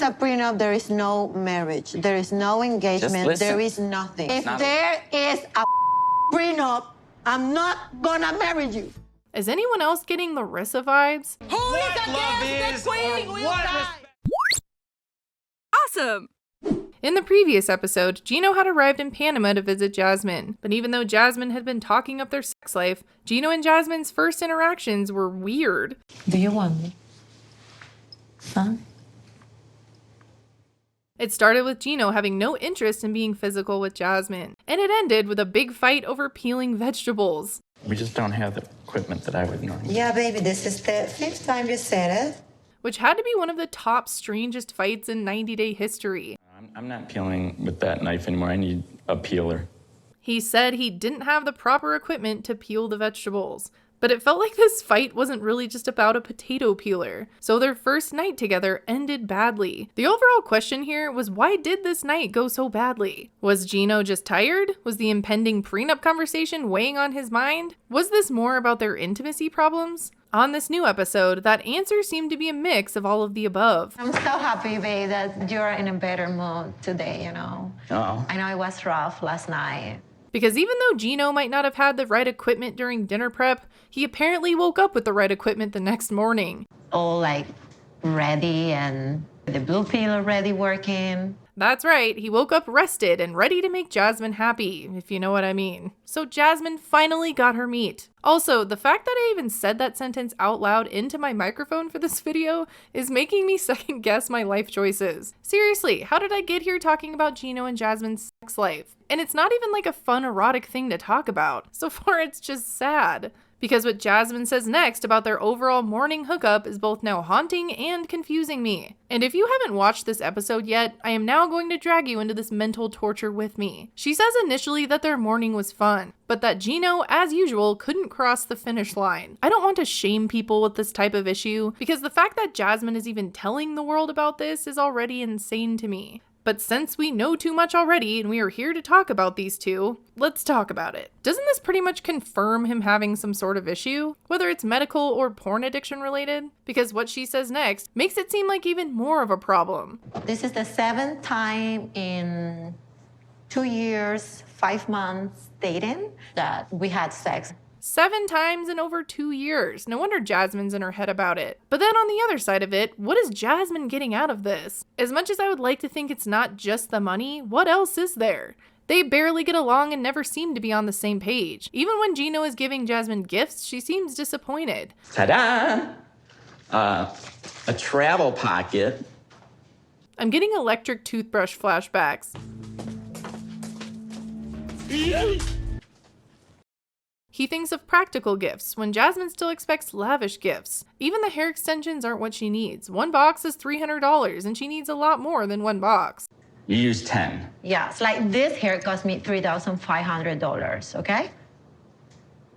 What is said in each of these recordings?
a prenup, there is no marriage. There is no engagement. There is nothing. If there is a prenup, I'm not gonna marry you. Is anyone else getting Larissa vibes? Who is against the queen will die. Awesome! In the previous episode, Gino had arrived in Panama to visit Jasmine, but even though Jasmine had been talking up their sex life, Gino and Jasmine's first interactions were weird. Do you want me? Huh? It started with Gino having no interest in being physical with Jasmine, and it ended with a big fight over peeling vegetables. We just don't have the equipment that I would normally. Yeah, baby, this is the 5th time you said it. Which had to be one of the top strangest fights in 90-day history. I'm not peeling with that knife anymore. I need a peeler. He said he didn't have the proper equipment to peel the vegetables. But it felt like this fight wasn't really just about a potato peeler. So their first night together ended badly. The overall question here was, why did this night go so badly? Was Gino just tired? Was the impending prenup conversation weighing on his mind? Was this more about their intimacy problems? On this new episode, that answer seemed to be a mix of all of the above. I'm so happy, babe, that you're in a better mood today, you know. Oh. I know it was rough last night. Because even though Gino might not have had the right equipment during dinner prep, he apparently woke up with the right equipment the next morning. All like ready and the blue pill already working. That's right, he woke up rested and ready to make Jasmine happy, if you know what I mean. So Jasmine finally got her meat. Also, the fact that I even said that sentence out loud into my microphone for this video is making me second guess my life choices. Seriously, how did I get here talking about Gino and Jasmine's sex life? And it's not even like a fun erotic thing to talk about. So far it's just sad. Because what Jasmine says next about their overall morning hookup is both now haunting and confusing me. And if you haven't watched this episode yet, I am now going to drag you into this mental torture with me. She says initially that their morning was fun, but that Gino, as usual, couldn't cross the finish line. I don't want to shame people with this type of issue, because the fact that Jasmine is even telling the world about this is already insane to me. But since we know too much already and we are here to talk about these two, let's talk about it. Doesn't this pretty much confirm him having some sort of issue? Whether it's medical or porn addiction related? Because what she says next makes it seem like even more of a problem. This is the 7th time in 2 years, 5 months dating that we had sex. 7 times in over 2 years. No wonder Jasmine's in her head about it. But then on the other side of it, what is Jasmine getting out of this? As much as I would like to think it's not just the money, what else is there? They barely get along and never seem to be on the same page. Even when Gino is giving Jasmine gifts, she seems disappointed. Ta-da! A travel pocket. I'm getting electric toothbrush flashbacks. He thinks of practical gifts, when Jasmine still expects lavish gifts. Even the hair extensions aren't what she needs. One box is $300, and she needs a lot more than one box. You use 10. Yeah, it's like this hair cost me $3,500, okay?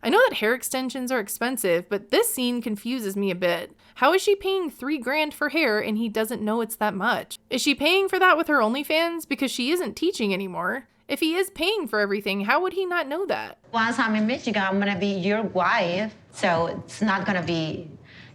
I know that hair extensions are expensive, but this scene confuses me a bit. How is she paying $3 grand for hair and he doesn't know it's that much? Is she paying for that with her OnlyFans? Because she isn't teaching anymore. If he is paying for everything, how would he not know that? Once I'm in Michigan, I'm gonna be your wife. So it's not gonna be,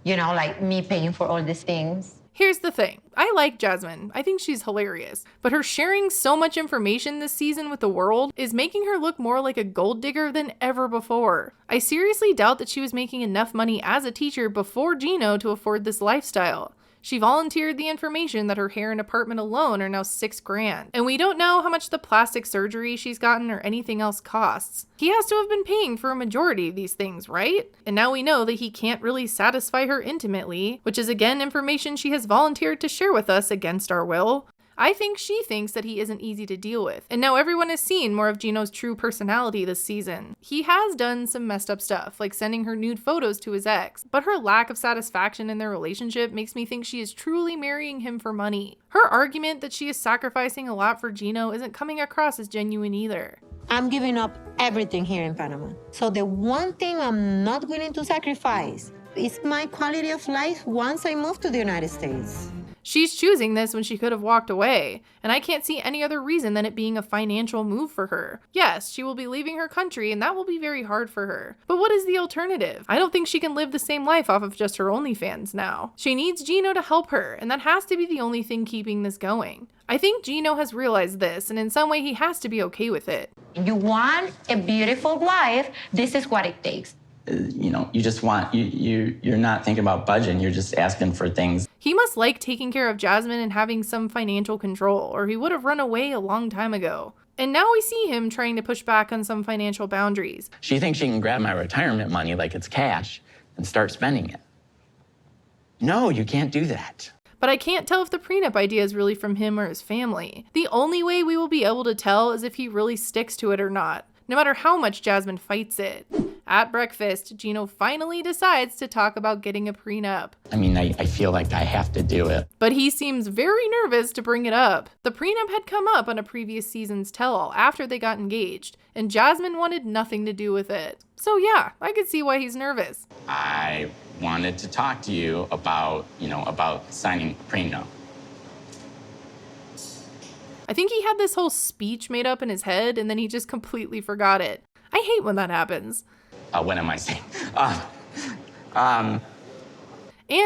you know, like me paying for all these things. Here's the thing. I like Jasmine. I think she's hilarious. But her sharing so much information this season with the world is making her look more like a gold digger than ever before. I seriously doubt that she was making enough money as a teacher before Gino to afford this lifestyle. She volunteered the information that her hair and apartment alone are now $6 grand. And we don't know how much the plastic surgery she's gotten or anything else costs. He has to have been paying for a majority of these things, right? And now we know that he can't really satisfy her intimately, which is again information she has volunteered to share with us against our will. I think she thinks that he isn't easy to deal with, and now everyone has seen more of Gino's true personality this season. He has done some messed up stuff, like sending her nude photos to his ex, but her lack of satisfaction in their relationship makes me think she is truly marrying him for money. Her argument that she is sacrificing a lot for Gino isn't coming across as genuine either. I'm giving up everything here in Panama. So the one thing I'm not willing to sacrifice is my quality of life once I move to the United States. She's choosing this when she could have walked away, and I can't see any other reason than it being a financial move for her. Yes, she will be leaving her country, and that will be very hard for her. But what is the alternative? I don't think she can live the same life off of just her OnlyFans now. She needs Gino to help her, and that has to be the only thing keeping this going. I think Gino has realized this, and in some way he has to be okay with it. You want a beautiful wife, this is what it takes. You just want, you're not thinking about budgeting, you're just asking for things. He must like taking care of Jasmine and having some financial control, or he would have run away a long time ago. And now we see him trying to push back on some financial boundaries. She thinks she can grab my retirement money like it's cash and start spending it. No, you can't do that. But I can't tell if the prenup idea is really from him or his family. The only way we will be able to tell is if he really sticks to it or not, no matter how much Jasmine fights it. At breakfast, Gino finally decides to talk about getting a prenup. I feel like I have to do it. But he seems very nervous to bring it up. The prenup had come up on a previous season's tell-all after they got engaged, and Jasmine wanted nothing to do with it. So yeah, I could see why he's nervous. I wanted to talk to you about, about signing a prenup. I think he had this whole speech made up in his head, and then he just completely forgot it. I hate when that happens. What am I saying? And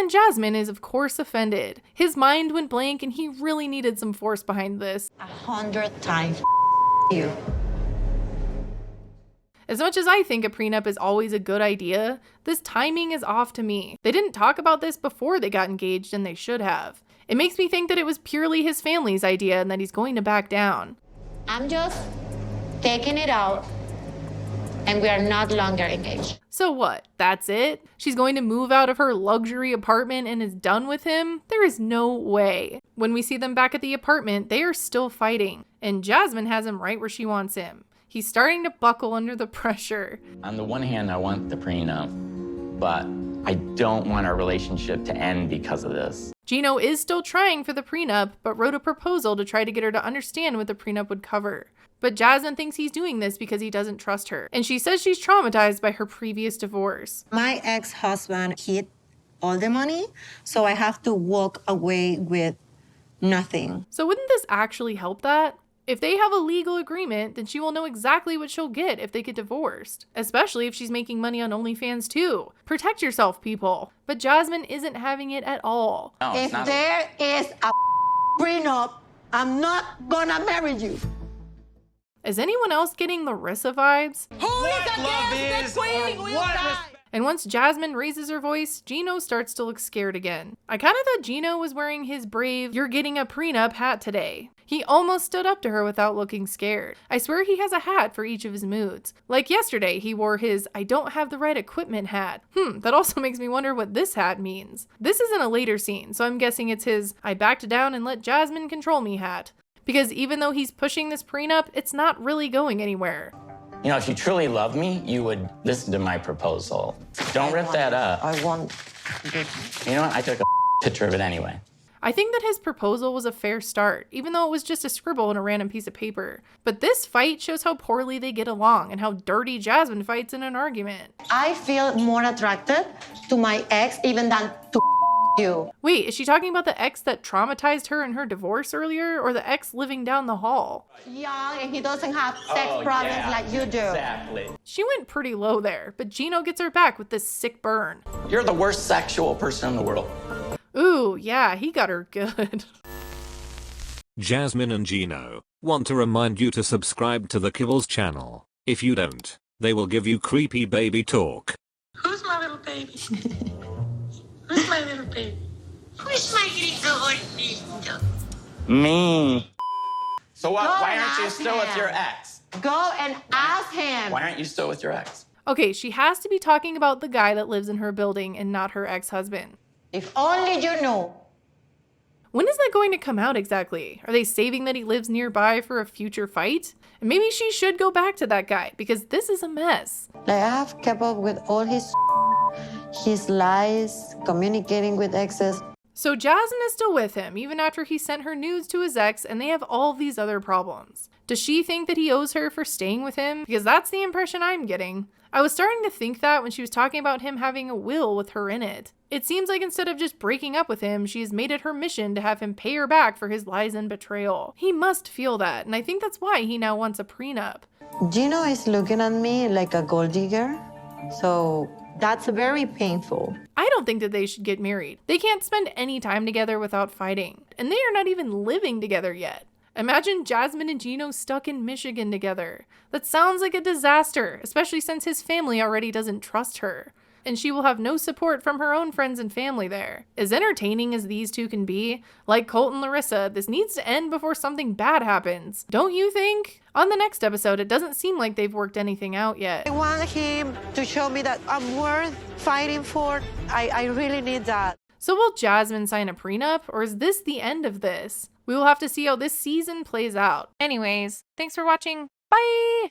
Jasmine is, of course, offended. His mind went blank, and he really needed some force behind this. 100 times you. As much as I think a prenup is always a good idea, this timing is off to me. They didn't talk about this before they got engaged, and they should have. It makes me think that it was purely his family's idea and that he's going to back down. I'm just taking it out, and we are not longer engaged. So what? That's it? She's going to move out of her luxury apartment and is done with him? There is no way. When we see them back at the apartment, they are still fighting, and Jasmine has him right where she wants him. He's starting to buckle under the pressure. On the one hand, I want the prenup, but I don't want our relationship to end because of this. Gino is still trying for the prenup, but wrote a proposal to try to get her to understand what the prenup would cover. But Jasmine thinks he's doing this because he doesn't trust her, and she says she's traumatized by her previous divorce. My ex-husband hid all the money, so I have to walk away with nothing. So wouldn't this actually help that? If they have a legal agreement, then she will know exactly what she'll get if they get divorced, especially if she's making money on OnlyFans too. Protect yourself, people. But Jasmine isn't having it at all. No, if there is a prenup, I'm not gonna marry you. Is anyone else getting Larissa vibes? What love is, or what respect. And once Jasmine raises her voice, Gino starts to look scared again. I kind of thought Gino was wearing his brave, "you're getting a prenup" hat today. He almost stood up to her without looking scared. I swear he has a hat for each of his moods. Like yesterday, he wore his "I don't have the right equipment" hat. That also makes me wonder what this hat means. This is in a later scene, so I'm guessing it's his "I backed down and let Jasmine control me" hat. Because even though he's pushing this prenup, it's not really going anywhere. If you truly love me, you would listen to my proposal. Don't rip that up. I want. You know what? I took a picture of it anyway. I think that his proposal was a fair start, even though it was just a scribble on a random piece of paper. But this fight shows how poorly they get along and how dirty Jasmine fights in an argument. I feel more attracted to my ex even than to you. Wait, is she talking about the ex that traumatized her in her divorce earlier, or the ex living down the hall? Young, and he doesn't have sex problems like you do. Exactly. She went pretty low there, but Gino gets her back with this sick burn. You're the worst sexual person in the world. Ooh, yeah, he got her good. Jasmine and Gino want to remind you to subscribe to the Kiblz channel. If you don't, they will give you creepy baby talk. Who's my little baby? Who's my little baby? Who's my little baby? Me. So what? Go Why and aren't you ask still with him. your ex? Go and ask him. Why aren't you still with your ex? Okay, she has to be talking about the guy that lives in her building and not her ex-husband. If only you knew. When is that going to come out exactly? Are they saving that he lives nearby for a future fight? And maybe she should go back to that guy because this is a mess. Like, I have kept up with all his lies, communicating with exes. So Jasmine is still with him even after he sent her nudes to his ex, and they have all these other problems. Does she think that he owes her for staying with him? Because that's the impression I'm getting. I was starting to think that when she was talking about him having a will with her in it. It seems like instead of just breaking up with him, she has made it her mission to have him pay her back for his lies and betrayal. He must feel that, and I think that's why he now wants a prenup. Gino is looking at me like a gold digger, so that's very painful. I don't think that they should get married. They can't spend any time together without fighting, and they are not even living together yet. Imagine Jasmine and Gino stuck in Michigan together. That sounds like a disaster, especially since his family already doesn't trust her. And she will have no support from her own friends and family there. As entertaining as these two can be, like Colt and Larissa, this needs to end before something bad happens. Don't you think? On the next episode, it doesn't seem like they've worked anything out yet. I want him to show me that I'm worth fighting for. I really need that. So will Jasmine sign a prenup, or is this the end of this? We will have to see how this season plays out. Anyways, thanks for watching. Bye!